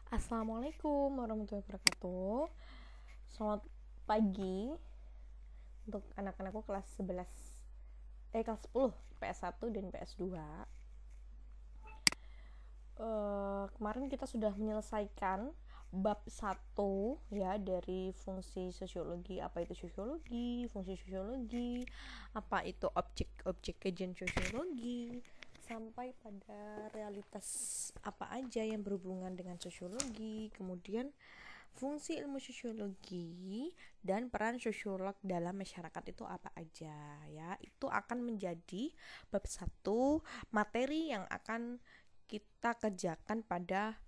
Assalamualaikum warahmatullahi wabarakatuh. Selamat pagi untuk anak-anakku kelas 11 kelas 10 PS1 dan PS2. Kemarin kita sudah menyelesaikan bab 1 ya, dari fungsi sosiologi, apa itu sosiologi, fungsi sosiologi, apa itu objek-objek kajian sosiologi, sampai pada realitas apa aja yang berhubungan dengan sosiologi, kemudian fungsi ilmu sosiologi dan peran sosiolog dalam masyarakat itu apa aja ya. Itu akan menjadi bab 1 materi yang akan kita kerjakan pada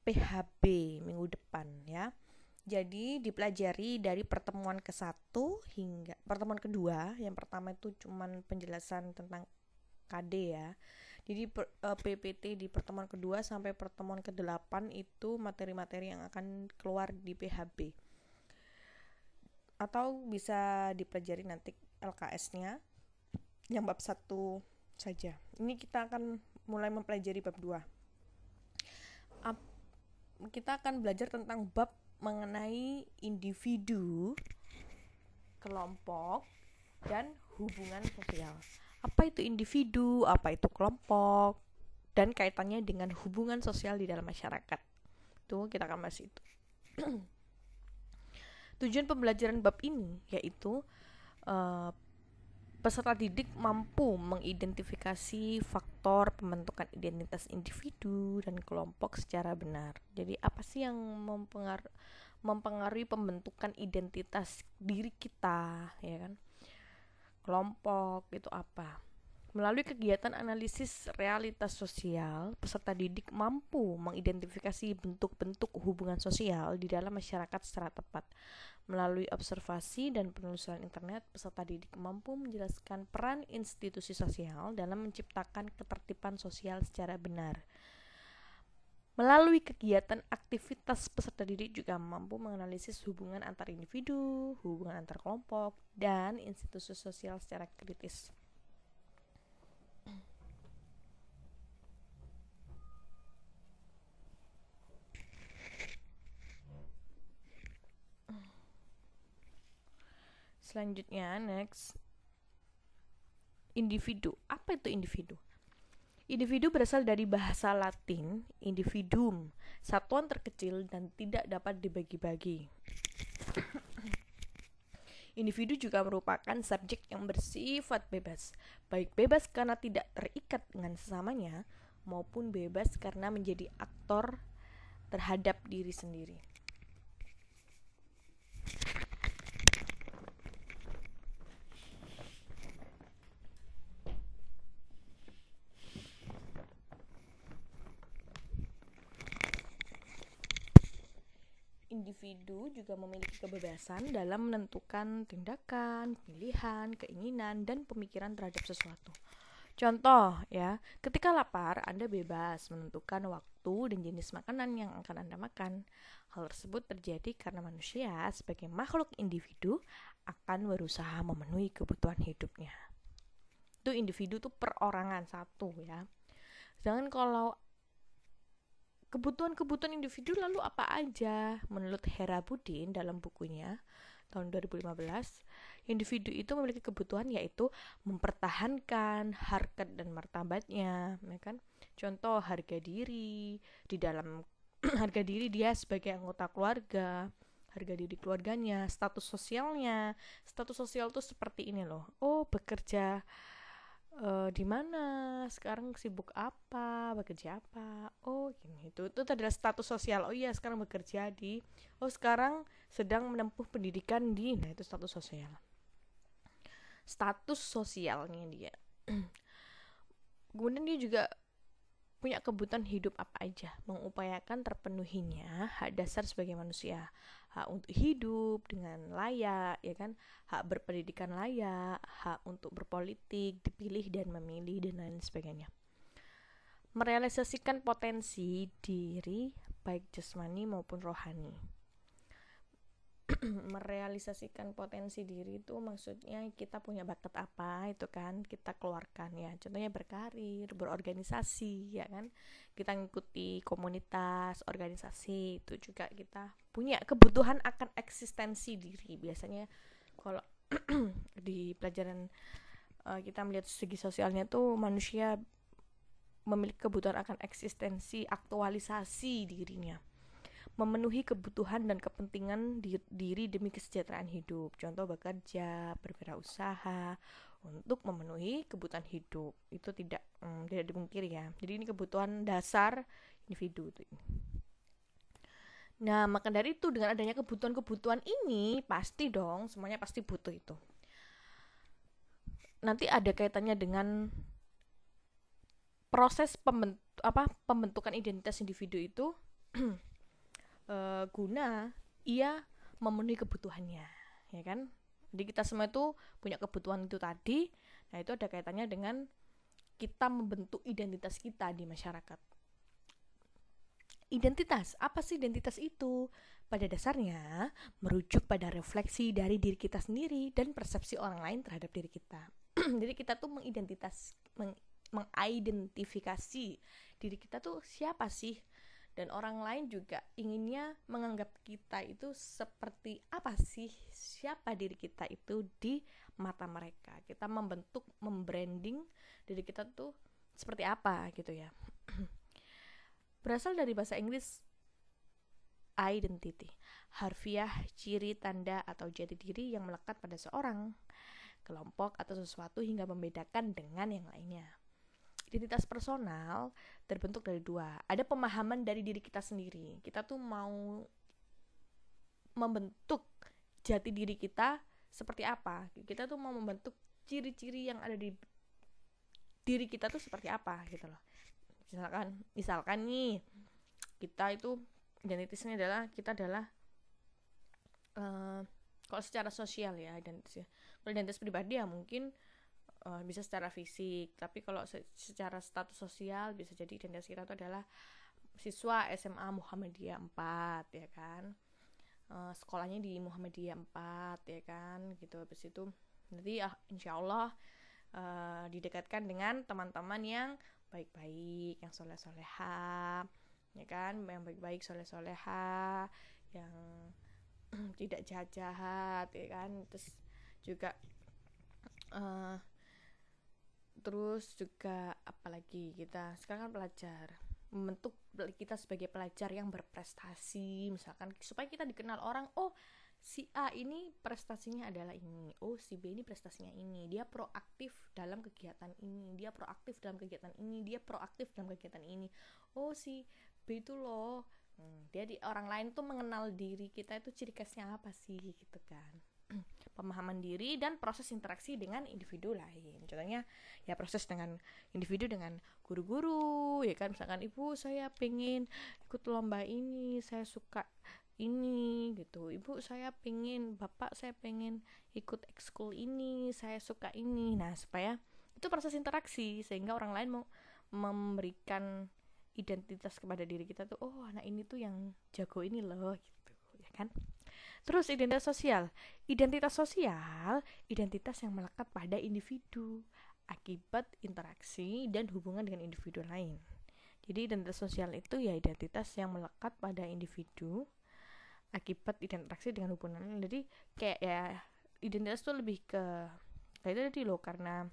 PHB minggu depan ya. Jadi dipelajari dari pertemuan ke-1 hingga pertemuan kedua. Yang pertama itu cuman penjelasan tentang KD ya. Jadi PPT di pertemuan kedua sampai pertemuan ke-8 itu materi-materi yang akan keluar di PHB. Atau bisa dipelajari nanti LKS-nya yang bab 1 saja. Ini kita akan mulai mempelajari bab 2. Kita akan belajar tentang bab mengenai individu, kelompok, dan hubungan sosial. Apa itu individu, apa itu kelompok, dan kaitannya dengan hubungan sosial di dalam masyarakat. Tuh, kita akan bahas itu. Tujuan pembelajaran bab ini yaitu peserta didik mampu mengidentifikasi faktor pembentukan identitas individu dan kelompok secara benar. Jadi apa sih yang mempengaruhi pembentukan identitas diri kita, ya kan? Kelompok itu apa? Melalui kegiatan analisis realitas sosial, peserta didik mampu mengidentifikasi bentuk-bentuk hubungan sosial di dalam masyarakat secara tepat. Melalui observasi dan penelusuran internet, peserta didik mampu menjelaskan peran institusi sosial dalam menciptakan ketertiban sosial secara benar. Melalui kegiatan aktivitas, peserta didik juga mampu menganalisis hubungan antar individu, hubungan antar kelompok, dan institusi sosial secara kritis. Selanjutnya, next, individu. Apa itu individu? Individu berasal dari bahasa Latin individuum, satuan terkecil dan tidak dapat dibagi-bagi. Individu juga merupakan subjek yang bersifat bebas, baik bebas karena tidak terikat dengan sesamanya, maupun bebas karena menjadi aktor terhadap diri sendiri. Individu juga memiliki kebebasan dalam menentukan tindakan, pilihan, keinginan, dan pemikiran terhadap sesuatu. Contoh ya, ketika lapar, Anda bebas menentukan waktu dan jenis makanan yang akan Anda makan. Hal tersebut terjadi karena manusia sebagai makhluk individu akan berusaha memenuhi kebutuhan hidupnya. Itu individu tuh perorangan satu ya. Sedangkan kalau kebutuhan individu lalu apa aja? Menurut Hera Budin dalam bukunya tahun 2015, individu itu memiliki kebutuhan yaitu mempertahankan harkat dan martabatnya, ya kan? Contoh harga diri di dalam harga diri dia sebagai anggota keluarga, harga diri keluarganya, status sosialnya. Status sosial tuh seperti ini loh. Oh, bekerja di mana sekarang, sibuk apa, bekerja apa, oh gini, itu adalah status sosial. Oh iya, sekarang bekerja di, oh sekarang sedang menempuh pendidikan di, nah itu status sosialnya dia. Kemudian dia juga punya kebutuhan hidup apa aja, mengupayakan terpenuhinya hak dasar sebagai manusia, hak untuk hidup dengan layak, ya kan, hak berpendidikan layak, hak untuk berpolitik, dipilih dan memilih, dan lain sebagainya. Merealisasikan potensi diri baik jasmani maupun rohani. merealisasikan potensi diri itu maksudnya kita punya bakat apa itu kan kita keluarkan ya, contohnya berkarir, berorganisasi ya kan, kita ngikuti komunitas organisasi, itu juga kita punya kebutuhan akan eksistensi diri. Biasanya kalau di pelajaran kita melihat segi sosialnya tuh manusia memiliki kebutuhan akan eksistensi, aktualisasi dirinya, memenuhi kebutuhan dan kepentingan diri demi kesejahteraan hidup. Contoh bekerja, berwirausaha untuk memenuhi kebutuhan hidup. Itu tidak dipungkiri ya. Jadi ini kebutuhan dasar individu tuh. Nah, maka dari itu dengan adanya kebutuhan-kebutuhan ini pasti dong semuanya pasti butuh itu. Nanti ada kaitannya dengan proses pembentukan identitas individu itu guna ia memenuhi kebutuhannya, ya kan? Jadi kita semua itu punya kebutuhan itu tadi. Nah, itu ada kaitannya dengan kita membentuk identitas kita di masyarakat. Identitas, apa sih identitas itu? Pada dasarnya merujuk pada refleksi dari diri kita sendiri dan persepsi orang lain terhadap diri kita. Jadi kita tuh mengidentifikasi diri kita tuh siapa sih, dan orang lain juga inginnya menganggap kita itu seperti apa sih, siapa diri kita itu di mata mereka. Kita membranding diri kita tuh seperti apa gitu ya. Berasal dari bahasa Inggris identity, harfiah ciri, tanda, atau jati diri yang melekat pada seorang, kelompok, atau sesuatu hingga membedakan dengan yang lainnya. Identitas personal terbentuk dari dua. Ada pemahaman dari diri kita sendiri. Kita tuh mau membentuk jati diri kita seperti apa. Kita tuh mau membentuk ciri-ciri yang ada di diri kita tuh seperti apa gitu loh. Misalkan nih, kita itu identitasnya adalah kita adalah kalau secara sosial ya identitas. Kalau identitas pribadi ya mungkin bisa secara fisik, tapi kalau secara status sosial bisa jadi identitas kita itu adalah siswa SMA Muhammadiyah 4 ya kan, sekolahnya di Muhammadiyah 4 ya kan gitu. Habis itu nanti insyaallah didekatkan dengan teman-teman yang baik-baik, yang soleh-soleha ya kan, yang baik-baik soleh-soleha, yang tidak jahat-jahat ya kan. Terus juga apalagi, kita sekarang kan pelajar, membentuk kita sebagai pelajar yang berprestasi misalkan, supaya kita dikenal orang, oh si A ini prestasinya adalah ini, oh si B ini prestasinya ini, dia proaktif dalam kegiatan ini, dia proaktif dalam kegiatan ini, dia proaktif dalam kegiatan ini. Oh si B itu loh, dia orang lain tuh mengenal diri kita itu ciri khasnya apa sih gitu kan. Pemahaman diri dan proses interaksi dengan individu lain. Contohnya ya proses dengan individu dengan guru-guru ya kan, misalkan ibu saya pengen ikut lomba ini, saya suka ini gitu. Ibu saya pengen, bapak saya pengen ikut ekskul ini, saya suka ini. Nah, supaya itu proses interaksi sehingga orang lain mau memberikan identitas kepada diri kita tuh, oh anak ini tuh yang jago ini loh gitu ya kan. Terus identitas sosial. Identitas sosial, identitas yang melekat pada individu akibat interaksi dan hubungan dengan individu lain. Jadi identitas sosial itu ya identitas yang melekat pada individu akibat interaksi dengan hubungan lain. Jadi kayak ya identitas itu lebih ke kayak itu tadi loh, karena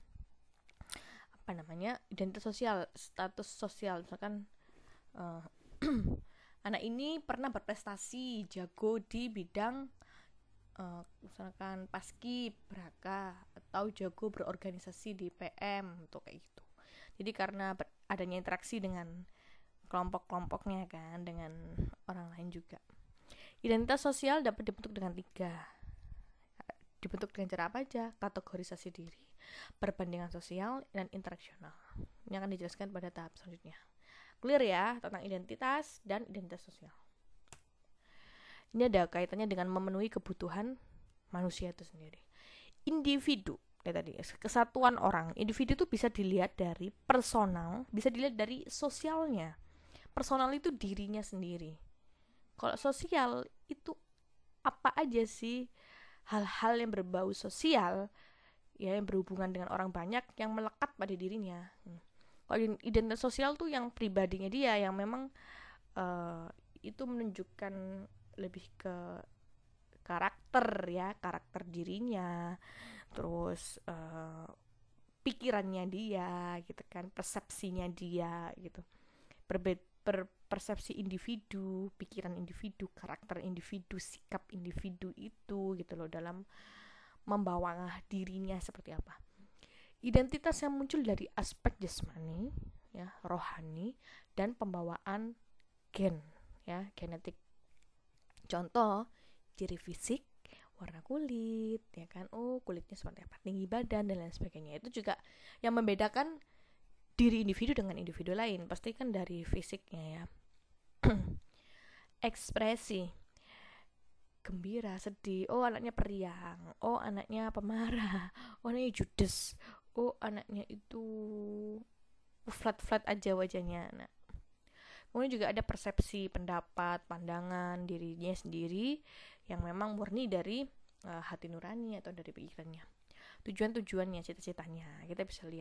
apa namanya, identitas sosial, status sosial. Misalkan anak ini pernah berprestasi, jago di bidang misalkan paski braka, atau jago berorganisasi di PM tuh kayak gitu. Jadi karena adanya interaksi dengan kelompok-kelompoknya kan, dengan orang lain juga. Identitas sosial dapat dibentuk dengan 3. Dibentuk dengan cara apa aja? Kategorisasi diri, perbandingan sosial, dan interaksional. Ini akan dijelaskan pada tahap selanjutnya. Clear ya tentang identitas dan identitas sosial. Ini ada kaitannya dengan memenuhi kebutuhan manusia itu sendiri. Individu, kayak tadi, kesatuan orang. Individu itu bisa dilihat dari personal, bisa dilihat dari sosialnya. Personal itu dirinya sendiri. Kalau sosial itu apa aja sih hal-hal yang berbau sosial, ya, yang berhubungan dengan orang banyak yang melekat pada dirinya. Kalau identitas sosial tuh yang pribadinya dia, yang memang uh, itu menunjukkan lebih ke karakter, ya, karakter dirinya, terus pikirannya dia gitu kan, persepsinya dia gitu, persepsi individu, pikiran individu, karakter individu, sikap individu itu gitu loh, dalam membawa dirinya seperti apa. Identitas yang muncul dari aspek jasmani, ya, rohani, dan pembawaan gen, ya, genetik. Contoh, ciri fisik, warna kulit, ya kan, oh kulitnya seperti apa, tinggi badan, dan lain sebagainya. Itu juga yang membedakan diri individu dengan individu lain, pasti kan dari fisiknya, ya. Ekspresi, gembira, sedih, oh anaknya periang, oh anaknya pemarah, oh anaknya judes, oh anaknya itu flat aja wajahnya. Nah, kemudian juga ada persepsi, pendapat, pandangan dirinya sendiri yang memang murni dari hati nurani atau dari pikirannya. Tujuannya, cita-citanya kita bisa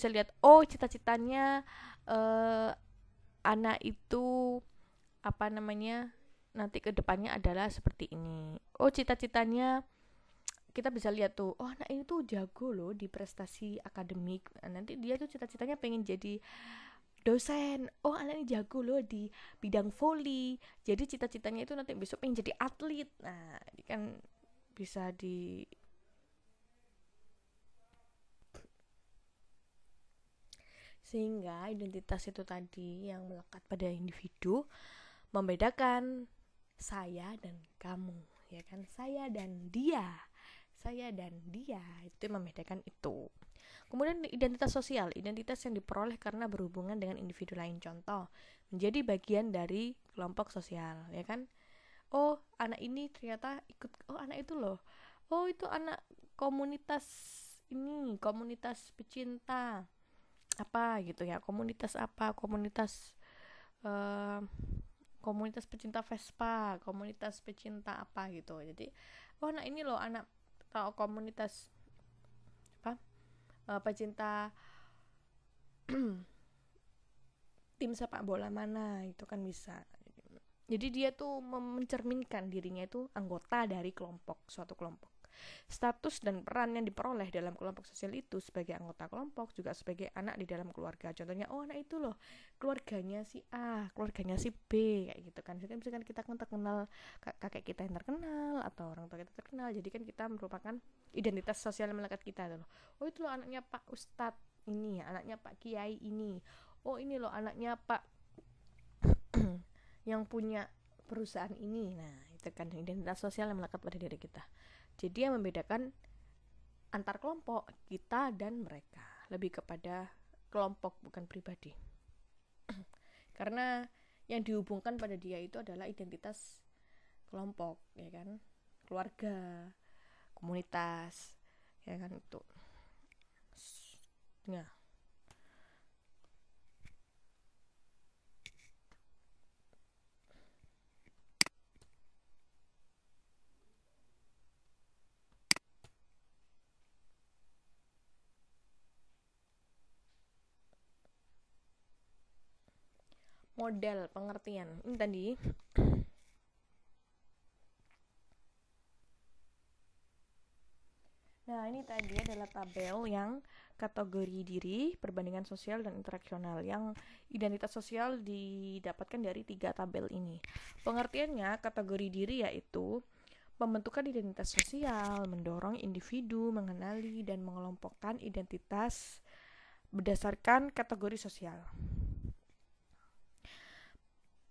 lihat. Oh cita-citanya anak itu apa namanya, nanti ke depannya adalah seperti ini. Oh cita-citanya kita bisa lihat tuh, oh anak ini tuh jago loh di prestasi akademik, nanti dia tuh cita-citanya pengen jadi dosen. Oh anak ini jago loh di bidang voli, jadi cita-citanya itu nanti besok pengen jadi atlet. Nah ini kan bisa di sehingga identitas itu tadi yang melekat pada individu membedakan saya dan kamu, ya kan, saya dan dia itu membedakan itu. Kemudian identitas sosial, identitas yang diperoleh karena berhubungan dengan individu lain. Contoh, menjadi bagian dari kelompok sosial, ya kan. Oh anak ini ternyata ikut, oh anak itu loh, oh itu anak komunitas ini, komunitas pecinta apa gitu ya, komunitas apa, uh, komunitas pecinta Vespa, komunitas pecinta apa gitu. Jadi oh anak ini loh anak atau komunitas apa, pecinta tim sepak bola mana, itu kan bisa. Jadi dia tuh mencerminkan dirinya itu anggota dari suatu kelompok. Status dan peran yang diperoleh dalam kelompok sosial itu sebagai anggota kelompok, juga sebagai anak di dalam keluarga. Contohnya, oh anak itu loh keluarganya si A, keluarganya si B, kayak gitu kan. Misalkan kita kan terkenal, kakek kita yang terkenal atau orang tua kita terkenal, jadi kan kita merupakan identitas sosial yang melekat kita loh. Oh itu loh anaknya Pak Ustadz ini, anaknya Pak Kiai ini. Oh ini loh anaknya Pak yang punya perusahaan ini. Nah itu kan identitas sosial yang melekat pada diri kita. Jadi yang membedakan antar kelompok kita dan mereka lebih kepada kelompok, bukan pribadi. Karena yang dihubungkan pada dia itu adalah identitas kelompok, ya kan, keluarga, komunitas, ya kan, itu. Nah, model pengertian ini tadi. Nah ini tadi adalah tabel yang kategori diri, perbandingan sosial, dan interaksional. Yang identitas sosial didapatkan dari 3 tabel ini. Pengertiannya, kategori diri yaitu pembentukan identitas sosial, mendorong individu mengenali dan mengelompokkan identitas berdasarkan kategori sosial.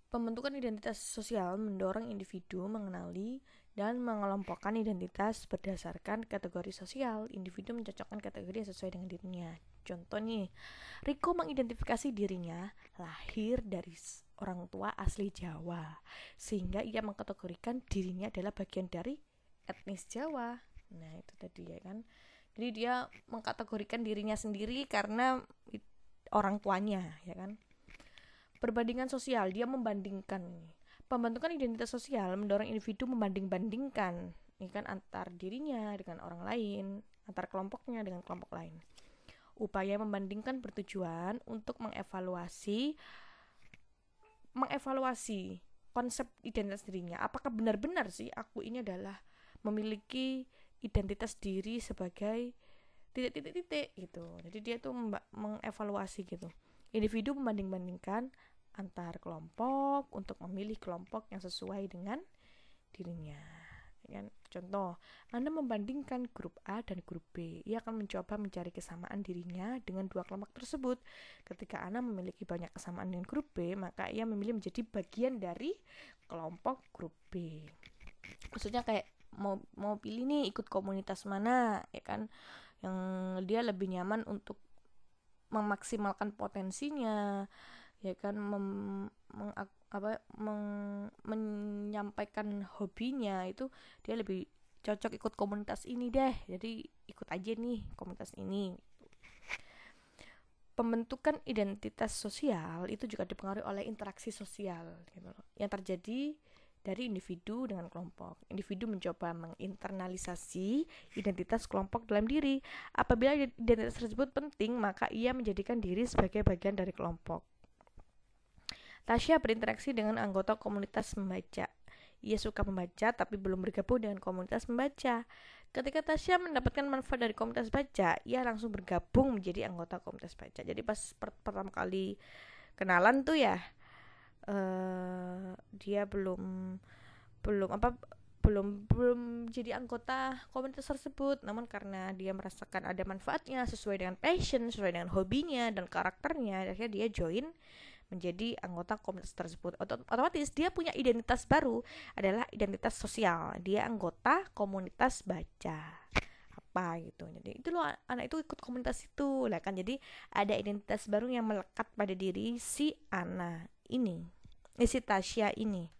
Pembentukan identitas sosial mendorong individu mengenali dan mengelompokkan identitas berdasarkan kategori sosial. Individu mencocokkan kategori yang sesuai dengan dirinya. Contoh nih, Riko mengidentifikasi dirinya lahir dari orang tua asli Jawa, sehingga ia mengkategorikan dirinya adalah bagian dari etnis Jawa. Nah itu tadi, ya kan. Jadi dia mengkategorikan dirinya sendiri karena orang tuanya, ya kan. Perbandingan sosial, dia membandingkan Pembentukan identitas sosial mendorong individu membanding-bandingkan, ya kan, antar dirinya dengan orang lain, antar kelompoknya dengan kelompok lain. Upaya membandingkan bertujuan untuk mengevaluasi konsep identitas dirinya. Apakah benar-benar sih aku ini adalah memiliki identitas diri sebagai titik-titik gitu. Jadi dia tuh mengevaluasi gitu. Individu membanding-bandingkan antar kelompok untuk memilih kelompok yang sesuai dengan dirinya. Kan? Contoh, Anda membandingkan grup A dan grup B. Ia akan mencoba mencari kesamaan dirinya dengan dua kelompok tersebut. Ketika Anda memiliki banyak kesamaan dengan grup B, maka ia memilih menjadi bagian dari kelompok grup B. Maksudnya kayak mau pilih nih ikut komunitas mana, ya kan, yang dia lebih nyaman untuk memaksimalkan potensinya, ya kan, menyampaikan hobinya, itu dia lebih cocok ikut komunitas ini deh, jadi ikut aja nih komunitas ini. Pembentukan identitas sosial itu juga dipengaruhi oleh interaksi sosial gitu loh, yang terjadi dari individu dengan kelompok. Individu mencoba menginternalisasi identitas kelompok dalam diri. Apabila identitas tersebut penting, maka ia menjadikan diri sebagai bagian dari kelompok. Tasya berinteraksi dengan anggota komunitas membaca. Ia suka membaca tapi belum bergabung dengan komunitas membaca. Ketika Tasya mendapatkan manfaat dari komunitas baca, ia langsung bergabung menjadi anggota komunitas baca. Jadi pas pertama kali kenalan tuh ya, dia belum jadi anggota komunitas tersebut, namun karena dia merasakan ada manfaatnya sesuai dengan passion, sesuai dengan hobinya dan karakternya, akhirnya dia join menjadi anggota komunitas tersebut. Otomatis dia punya identitas baru, adalah identitas sosial. Dia anggota komunitas baca apa gitu. Jadi itu loh, anak itu ikut komunitas itu lah kan. Jadi ada identitas baru yang melekat pada diri si anak ini, si Tasya ini.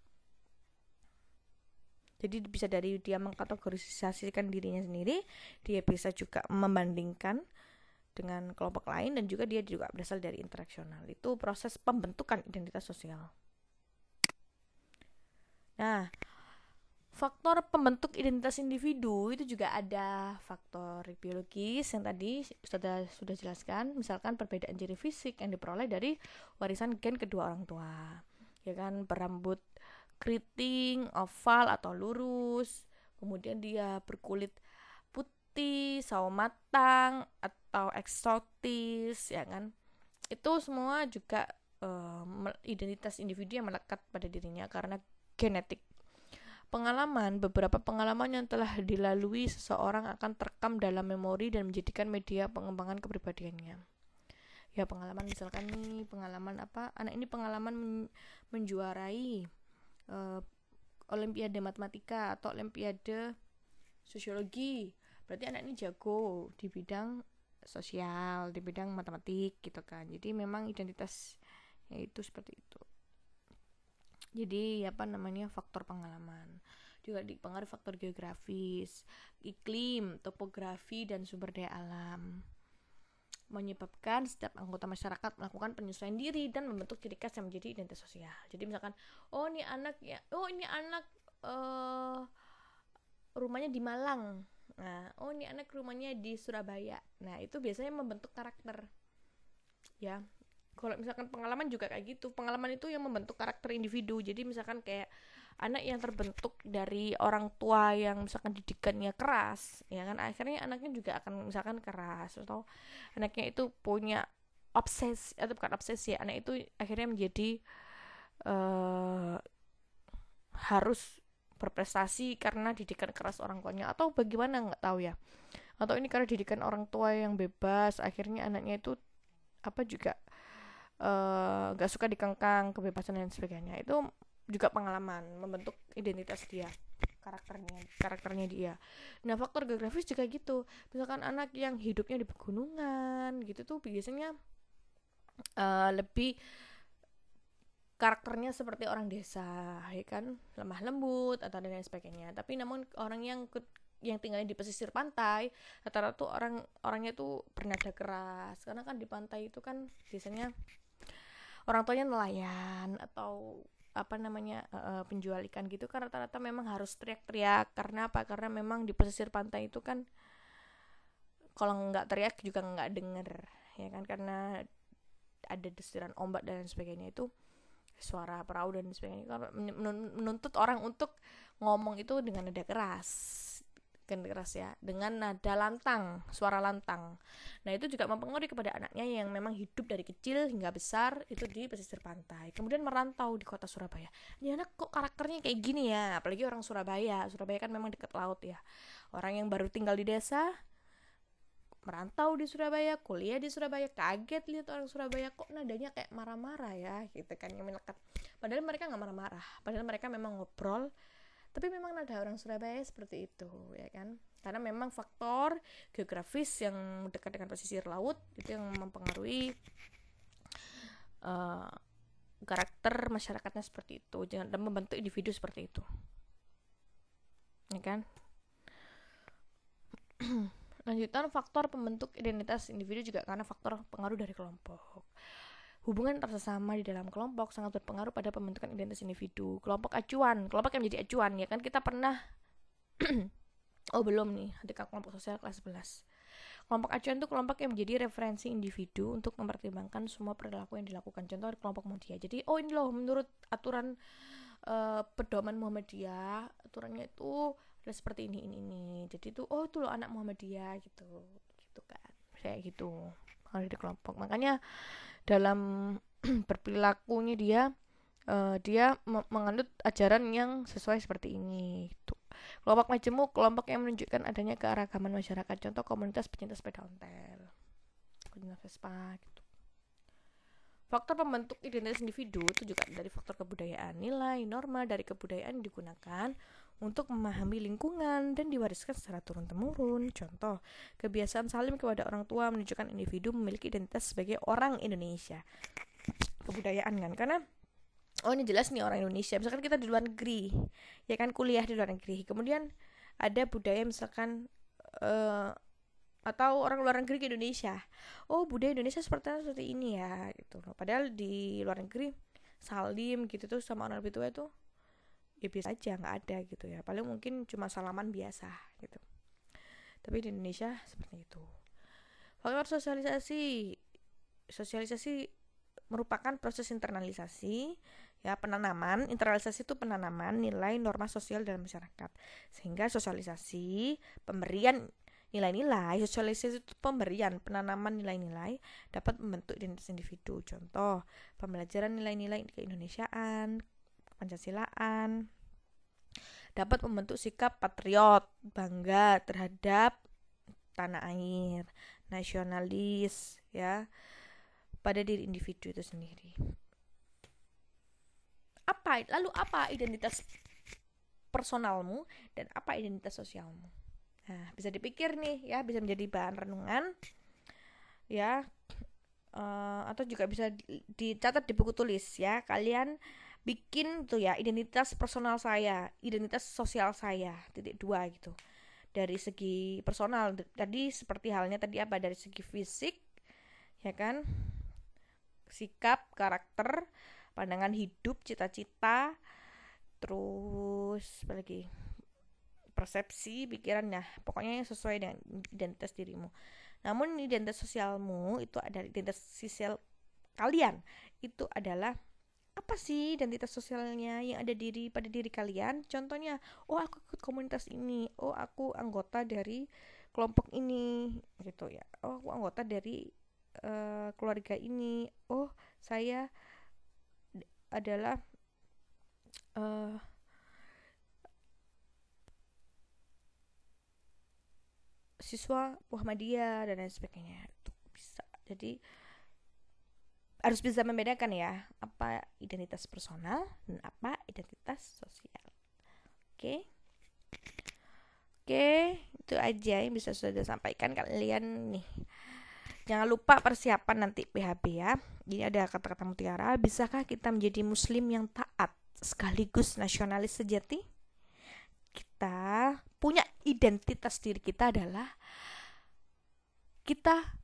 Jadi bisa dari dia mengkategorisasikan dirinya sendiri, dia bisa juga membandingkan dengan kelompok lain, dan juga dia juga berasal dari interaksional. Itu proses pembentukan identitas sosial. Nah, faktor pembentuk identitas individu itu juga ada faktor biologis yang tadi sudah jelaskan, misalkan perbedaan ciri fisik yang diperoleh dari warisan gen kedua orang tua, ya kan, berambut keriting, oval atau lurus, kemudian dia berkulit putih, sawo matang atau eksotis, ya kan. Itu semua juga identitas individu yang melekat pada dirinya karena genetik. Beberapa pengalaman yang telah dilalui seseorang akan terekam dalam memori dan menjadikan media pengembangan kepribadiannya. Ya, pengalaman misalkan nih, pengalaman apa? Anak ini pengalaman menjuarai olimpiade matematika atau olimpiade sosiologi. Berarti anak ini jago di bidang sosial, di bidang matematik gitu kan. Jadi memang identitasnya itu seperti itu. Jadi faktor pengalaman. Juga dipengaruhi faktor geografis, iklim, topografi, dan sumber daya alam. Menyebabkan setiap anggota masyarakat melakukan penyesuaian diri dan membentuk ciri khas yang menjadi identitas sosial. Jadi misalkan, ini anak rumahnya di Malang. Nah, ini anak rumahnya di Surabaya. Nah, itu biasanya membentuk karakter. Ya. Kalau misalkan pengalaman juga kayak gitu. Pengalaman itu yang membentuk karakter individu. Jadi misalkan kayak anak yang terbentuk dari orang tua yang misalkan didikannya keras, ya kan, akhirnya anaknya juga akan misalkan keras, atau anaknya itu punya obsesi, atau bukan obsesi ya, anak itu akhirnya menjadi harus berprestasi karena didikan keras orang tuanya, atau bagaimana nggak tahu ya, atau ini karena didikan orang tua yang bebas, akhirnya anaknya itu juga nggak suka dikengkang, kebebasan dan sebagainya. Itu juga pengalaman membentuk identitas dia, karakternya dia. Nah, faktor geografis juga gitu. Misalkan anak yang hidupnya di pegunungan gitu tuh biasanya lebih karakternya seperti orang desa, ya kan, lemah lembut atau dan lain sebagainya. Tapi namun orang yang tinggalnya di pesisir pantai, rata-rata tuh orangnya tuh bernada keras, karena kan di pantai itu kan biasanya orang tuanya nelayan atau penjual ikan gitu kan rata-rata memang harus teriak-teriak. Karena apa? Karena memang di pesisir pantai itu kan kalau nggak teriak juga nggak denger, ya kan, karena ada desiran ombak dan lain sebagainya, itu suara perahu dan sebagainya kan menuntut orang untuk ngomong itu dengan nada keras ya, dengan nada lantang, suara lantang. Nah itu juga mempengaruhi kepada anaknya yang memang hidup dari kecil hingga besar itu di pesisir pantai, kemudian merantau di kota Surabaya. Ini anak kok karakternya kayak gini ya, apalagi orang Surabaya kan memang dekat laut ya. Orang yang baru tinggal di desa merantau di Surabaya, kuliah di Surabaya, kaget lihat orang Surabaya kok nadanya kayak marah-marah ya, gitu kan, yang melekat. Padahal mereka nggak marah-marah, padahal mereka memang ngobrol, tapi memang nada orang Surabaya seperti itu, ya kan, karena memang faktor geografis yang dekat dengan pesisir laut itu yang mempengaruhi karakter masyarakatnya seperti itu, dan membentuk individu seperti itu, ya kan. Lanjutan, faktor pembentuk identitas individu juga karena faktor pengaruh dari kelompok. Hubungan antar sesama di dalam kelompok sangat berpengaruh pada pembentukan identitas individu. Kelompok yang menjadi acuan, ya kan, kita pernah belum nih, ketika kelompok sosial kelas 11. Kelompok acuan itu kelompok yang menjadi referensi individu untuk mempertimbangkan semua perilaku yang dilakukan. Contoh kelompok Muhammadiyah. Jadi ini loh menurut aturan pedoman Muhammadiyah, aturannya itu seperti ini. Jadi itu itu loh anak Muhammadiyah gitu kan, kayak gitu kalau di kelompok. Makanya dalam berperilakunya dia menganut ajaran yang sesuai seperti ini gitu. Kelompok majemuk, kelompok yang menunjukkan adanya keanekaragaman masyarakat. Contoh komunitas pecinta sepeda ontel, komunitas Vespa gitu. Faktor pembentuk identitas individu itu juga dari faktor kebudayaan. Nilai, norma dari kebudayaan digunakan untuk memahami lingkungan dan diwariskan secara turun-temurun. Contoh, kebiasaan salim kepada orang tua menunjukkan individu memiliki identitas sebagai orang Indonesia. Kebudayaan kan, karena ini jelas nih orang Indonesia. Misalkan kita di luar negeri, ya kan, kuliah di luar negeri, kemudian ada budaya misalkan atau orang luar negeri ke Indonesia, budaya Indonesia seperti ini ya gitu. Padahal di luar negeri salim gitu tuh sama orang lebih tua itu ya biasa aja, nggak ada gitu ya, paling mungkin cuma salaman biasa gitu. Tapi di Indonesia seperti itu. Faktor sosialisasi merupakan proses internalisasi, ya, penanaman. Internalisasi itu penanaman nilai norma sosial dalam masyarakat, sehingga sosialisasi pemberian nilai-nilai, sosialisasi itu pemberian, penanaman nilai-nilai dapat membentuk identitas individu. Contoh, pembelajaran nilai-nilai keindonesiaan, Pancasilaan, dapat membentuk sikap patriot, bangga terhadap tanah air, nasionalis, ya, pada diri individu itu sendiri. Lalu apa identitas personalmu dan apa identitas sosialmu? Nah, bisa dipikir nih ya, bisa menjadi bahan renungan ya, atau juga bisa dicatat di buku tulis ya. Kalian bikin tuh ya, identitas personal saya, identitas sosial saya, .2 gitu. Dari segi personal tadi seperti halnya tadi apa, dari segi fisik, ya kan, sikap, karakter, pandangan hidup, cita-cita, terus apa lagi, persepsi, pikiran, nah pokoknya yang sesuai dengan identitas dirimu. Namun identitas sosialmu itu adalah identitas sosial kalian. Itu adalah apa sih identitas sosialnya yang ada pada diri kalian? Contohnya, aku ikut komunitas ini, aku anggota dari kelompok ini gitu ya. Aku anggota dari keluarga ini. Saya adalah siswa Muhammadiyah dan lain sebagainya. Itu bisa. Jadi harus bisa membedakan ya, apa identitas personal dan apa identitas sosial. Oke, itu aja yang bisa sudah sampaikan kalian nih. Jangan lupa persiapan nanti PHB ya. Ini ada kata-kata mutiara. Bisakah kita menjadi muslim yang taat sekaligus nasionalis sejati? Kita punya identitas diri kita adalah kita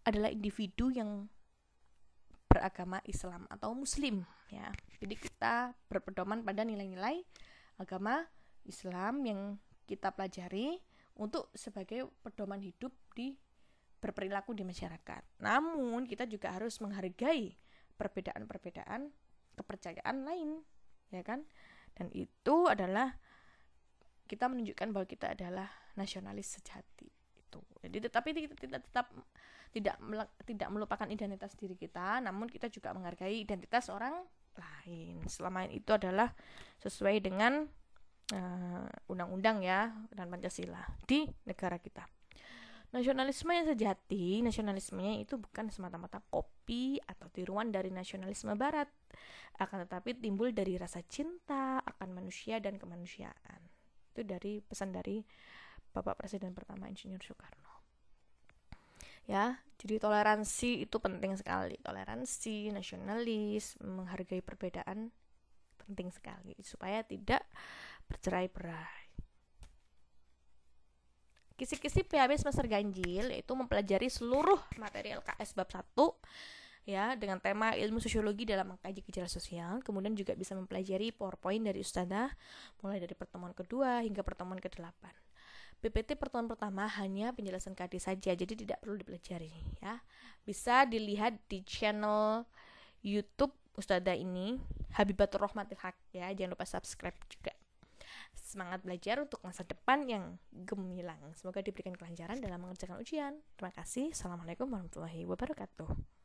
adalah individu yang beragama Islam atau Muslim ya. Jadi kita berpedoman pada nilai-nilai agama Islam yang kita pelajari untuk sebagai pedoman hidup di berperilaku di masyarakat. Namun kita juga harus menghargai perbedaan-perbedaan kepercayaan lain, ya kan? Dan itu adalah kita menunjukkan bahwa kita adalah nasionalis sejati itu. Jadi tetapi kita tetap tidak melupakan identitas diri kita, namun kita juga menghargai identitas orang lain. Selama itu adalah sesuai dengan undang-undang ya dan Pancasila di negara kita. Nasionalisme yang sejati, nasionalismenya itu bukan semata-mata kopi atau tiruan dari nasionalisme barat, akan tetapi timbul dari rasa cinta akan manusia dan kemanusiaan. Itu dari pesan dari Bapak Presiden pertama Insinyur Soekarno. Ya, jadi toleransi itu penting sekali. Toleransi, nasionalis, menghargai perbedaan penting sekali supaya tidak bercerai-berai. Kisi-kisi PHB semester ganjil yaitu mempelajari seluruh materi LKS bab 1 ya dengan tema ilmu sosiologi dalam mengkaji gejala sosial. Kemudian juga bisa mempelajari PowerPoint dari Ustadzah mulai dari pertemuan kedua hingga pertemuan ke-8. PPT pertemuan pertama hanya penjelasan KD saja, jadi tidak perlu dipelajari ya. Bisa dilihat di channel YouTube Ustadzah ini, Habibatur Rahmatil Haq ya. Jangan lupa subscribe juga. Semangat belajar untuk masa depan yang gemilang. Semoga diberikan kelancaran dalam mengerjakan ujian. Terima kasih. Assalamualaikum warahmatullahi wabarakatuh.